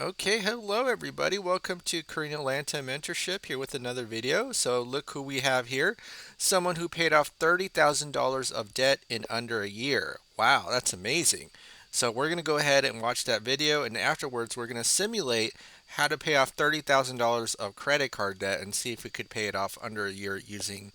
Okay, hello everybody. Welcome to Korean Atlanta Mentorship here with another video. So look who we have here. Someone who paid off $30,000 of debt in under a year. Wow, that's amazing. So we're going to go ahead and watch that video, and afterwards we're going to simulate how to pay off $30,000 of credit card debt and see if we could pay it off under a year using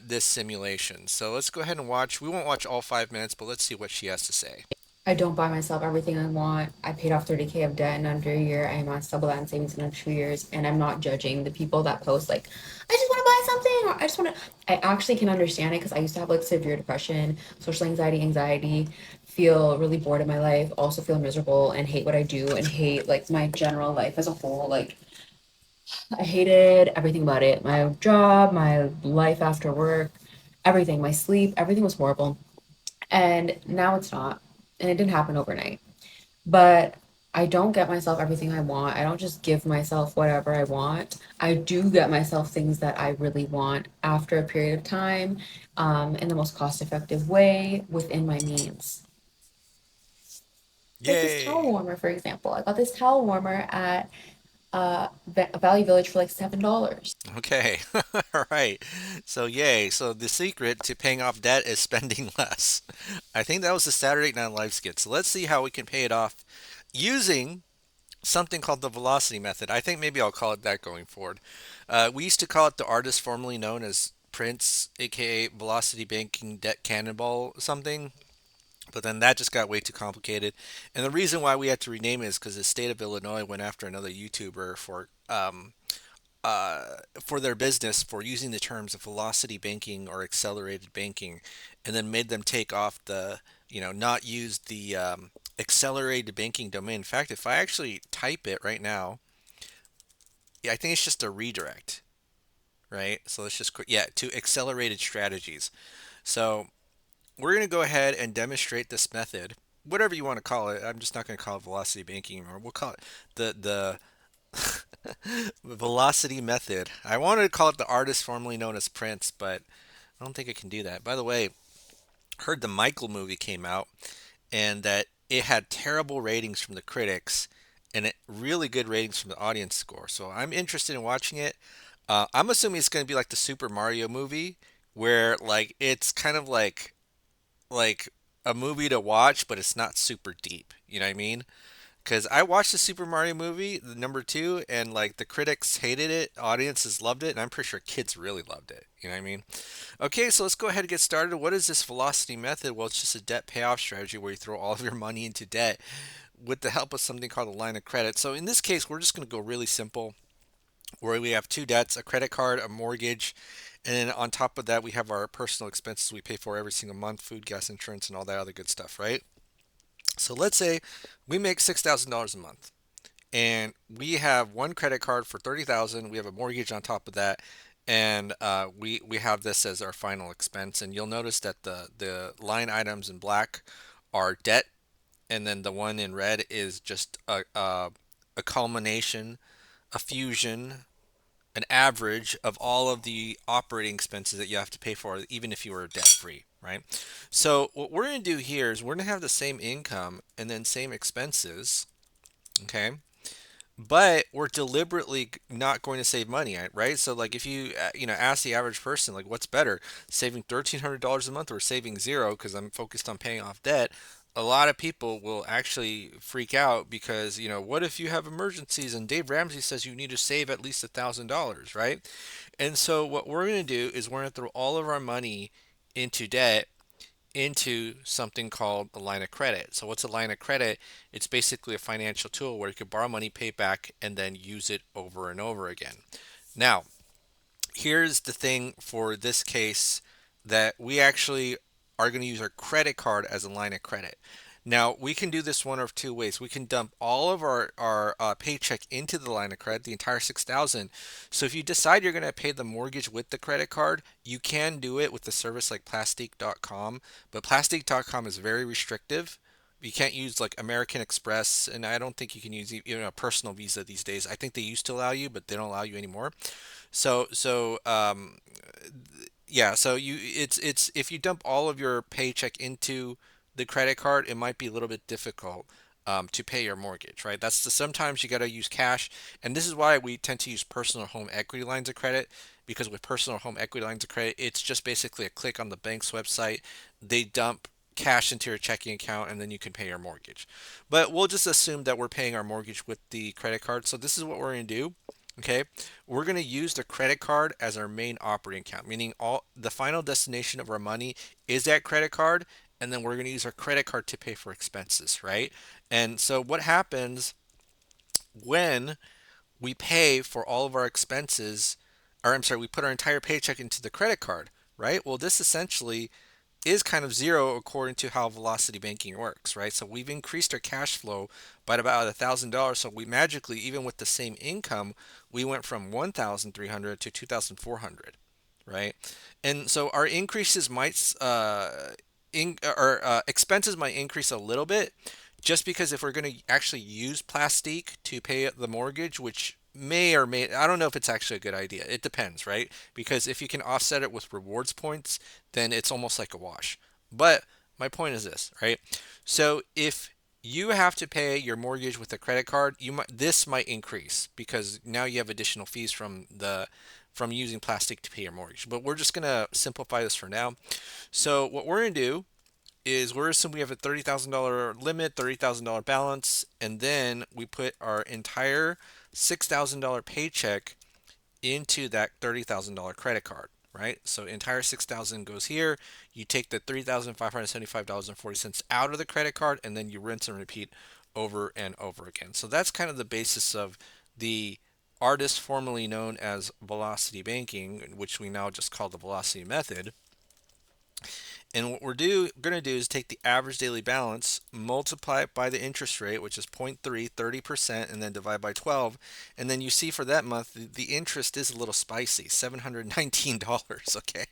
this simulation. So let's go ahead and watch. We won't watch all 5 minutes, but let's see what she has to say. I don't buy myself everything I want. I paid off 30K of debt in under a year. I am on double that in savings in under 2 years. And I'm not judging the people that post like, I just want to buy something or I just want to. I actually can understand it because I used to have like severe depression, social anxiety, feel really bored in my life, also feel miserable and hate what I do and hate like my general life as a whole. Like I hated everything about it. My job, my life after work, everything, my sleep, everything was horrible. And now it's not. And it didn't happen overnight. But I don't get myself everything I want. I don't just give myself whatever I want. I do get myself things that I really want after a period of time, in the most cost effective way within my means. Like this towel Yay! warmer, for example. I got this towel warmer at Value Village for like $7. Okay, all right. So, yay. So, the secret to paying off debt is spending less. I think that was the Saturday Night Live skit. So, let's see how we can pay it off using something called the velocity method. I think maybe I'll call it that going forward. We used to call it the artist formerly known as Prince, aka Velocity Banking Debt Cannonball something. But then that just got way too complicated. And the reason why we had to rename it is because the state of Illinois went after another YouTuber for their business for using the terms of velocity banking or accelerated banking, and then made them take off not use the accelerated banking domain. In fact, if I actually type it right now, yeah, I think it's just a redirect, right? So let's just, yeah, to accelerated strategies. So we're going to go ahead and demonstrate this method, whatever you want to call it. I'm just not going to call it velocity banking anymore. We'll call it the velocity method. I wanted to call it the artist formerly known as Prince, but I don't think I can do that. By the way, heard the Michael movie came out and that it had terrible ratings from the critics and really good ratings from the audience score. So I'm interested in watching it. I'm assuming it's going to be like the Super Mario movie, where like it's kind of like a movie to watch, but it's not super deep. You know what I mean? Because I watched the Super Mario movie, the number two, and like the critics hated it, audiences loved it, and I'm pretty sure kids really loved it. You know what I mean? Okay, so let's go ahead and get started. What is this velocity method? Well, it's just a debt payoff strategy where you throw all of your money into debt with the help of something called a line of credit. So in this case, we're just going to go really simple, where we have two debts, a credit card, a mortgage, and then on top of that, we have our personal expenses we pay for every single month, food, gas, insurance, and all that other good stuff, right? So let's say we make $6,000 a month and we have one credit card for 30,000. We have a mortgage on top of that, and we have this as our final expense. And you'll notice that the line items in black are debt, and then the one in red is just a culmination, a fusion, an average of all of the operating expenses that you have to pay for, even if you were debt free, right? So what we're going to do here is we're going to have the same income and then same expenses, okay? But we're deliberately not going to save money, right? So like if you ask the average person like what's better, saving $1,300 a month or saving zero because I'm focused on paying off debt, a lot of people will actually freak out because what if you have emergencies and Dave Ramsey says you need to save at least $1,000, right? And so what we're going to do is we're going to throw all of our money into debt into something called a line of credit. So what's a line of credit? It's basically a financial tool where you can borrow money, pay back, and then use it over and over again. Now, here's the thing for this case, that we actually are going to use our credit card as a line of credit. Now, we can do this one of two ways. We can dump all of our paycheck into the line of credit, the entire 6,000. So if you decide you're going to pay the mortgage with the credit card, you can do it with a service like plastic.com, but plastic.com is very restrictive. You can't use like American Express, and I don't think you can use a personal Visa these days. I think they used to allow you, but they don't allow you anymore. So yeah, so it's if you dump all of your paycheck into the credit card, it might be a little bit difficult. to pay your mortgage, right? Sometimes you got to use cash, and this is why we tend to use personal home equity lines of credit. Because with personal home equity lines of credit, it's just basically a click on the bank's website. They dump cash into your checking account, and then you can pay your mortgage. But we'll just assume that we're paying our mortgage with the credit card. So this is what we're going to do. Okay, we're going to use the credit card as our main operating account, meaning all the final destination of our money is that credit card, and then we're going to use our credit card to pay for expenses, right? And so what happens when we pay for all of our expenses, or I'm sorry, we put our entire paycheck into the credit card, right? Well, this essentially is kind of zero according to how velocity banking works, right? So we've increased our cash flow by about $1,000. So we magically, even with the same income, we went from 1,300 to 2,400, right? And so our increases might, our expenses might increase a little bit, just because if we're going to actually use plastique to pay the mortgage, which may or may, I don't know if it's actually a good idea. It depends, right? Because if you can offset it with rewards points, then it's almost like a wash. But my point is this, right? So if you have to pay your mortgage with a credit card, this might increase because now you have additional fees from using plastic to pay your mortgage. But we're just gonna simplify this for now. So what we're gonna do is we're assuming we have a $30,000 limit, $30,000 balance, and then we put our entire $6,000 paycheck into that $30,000 credit card, right? So entire 6,000 goes here. You take the $3,575.40 out of the credit card, and then you rinse and repeat over and over again. So that's kind of the basis of the artist formerly known as velocity banking, which we now just call the velocity method. And what going to do is take the average daily balance, multiply it by the interest rate, which is 0.3, 30%, and then divide by 12. And then you see for that month, the interest is a little spicy, $719. Okay.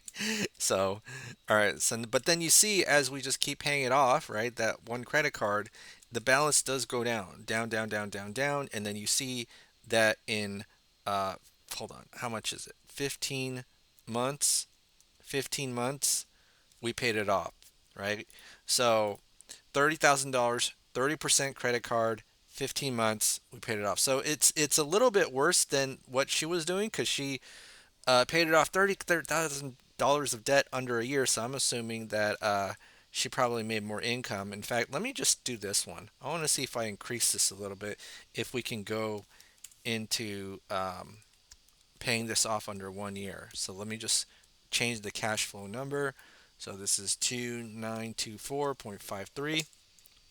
So, all right. So, but then you see as we just keep paying it off, right, that one credit card, the balance does go down, down, down, down, down, down. And then you see that in, uh, hold on, how much is it? 15 months? 15 months we paid it off, right? So $30,000, 30% credit card, 15 months, we paid it off. So it's a little bit worse than what she was doing because she paid it off $30,000 of debt under a year. So I'm assuming that she probably made more income. In fact, let me just do this one. I want to see if I increase this a little bit, if we can go into paying this off under 1 year. So let me just change the cash flow number. So this is 2924.53.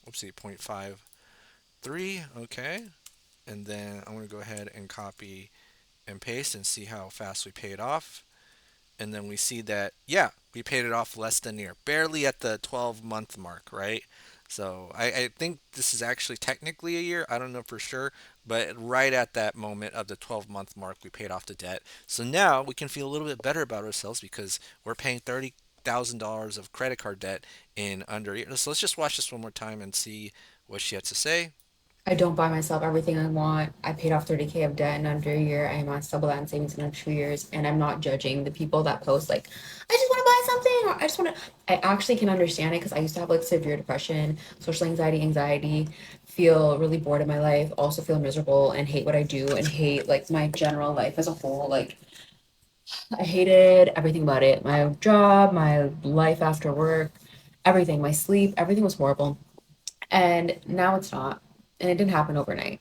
Oopsie, 0.53. Okay. And then I'm going to go ahead and copy and paste and see how fast we pay it off. And then we see that, yeah, we paid it off less than a year, barely at the 12-month mark, right? So I think this is actually technically a year. I don't know for sure, but right at that moment of the 12-month mark, we paid off the debt. So now we can feel a little bit better about ourselves because we're paying $30,000 of credit card debt in under a year. So let's just watch this one more time and see what she had to say. I don't buy myself everything I want. I paid off 30K of debt in under a year. I am on stable land savings in under 2 years. And I'm not judging the people that post like, I just want to buy something or I just want to. I actually can understand it because I used to have like severe depression, social anxiety, feel really bored in my life, also feel miserable and hate what I do and hate like my general life as a whole. Like I hated everything about it. My job, my life after work, everything, my sleep, everything was horrible. And now it's not. And it didn't happen overnight.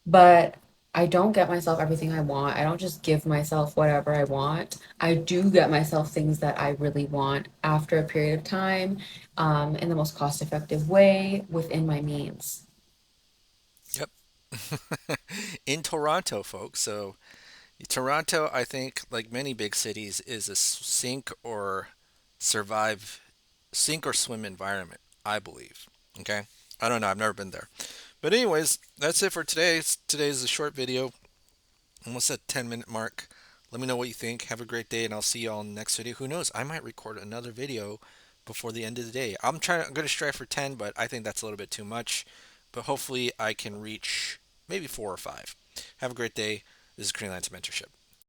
But I don't get myself everything I want. I don't just give myself whatever I want. I do get myself things that I really want after a period of time, in the most cost-effective way within my means. Yep. In Toronto, folks. So Toronto, I think, like many big cities, is a survive, sink or swim environment, I believe. Okay? I don't know. I've never been there. But anyways, that's it for today. Today's a short video, almost at 10-minute mark. Let me know what you think. Have a great day, and I'll see you all in the next video. Who knows? I might record another video before the end of the day. I'm going to strive for 10, but I think that's a little bit too much. But hopefully I can reach maybe 4 or 5. Have a great day. This is Greenland's Mentorship.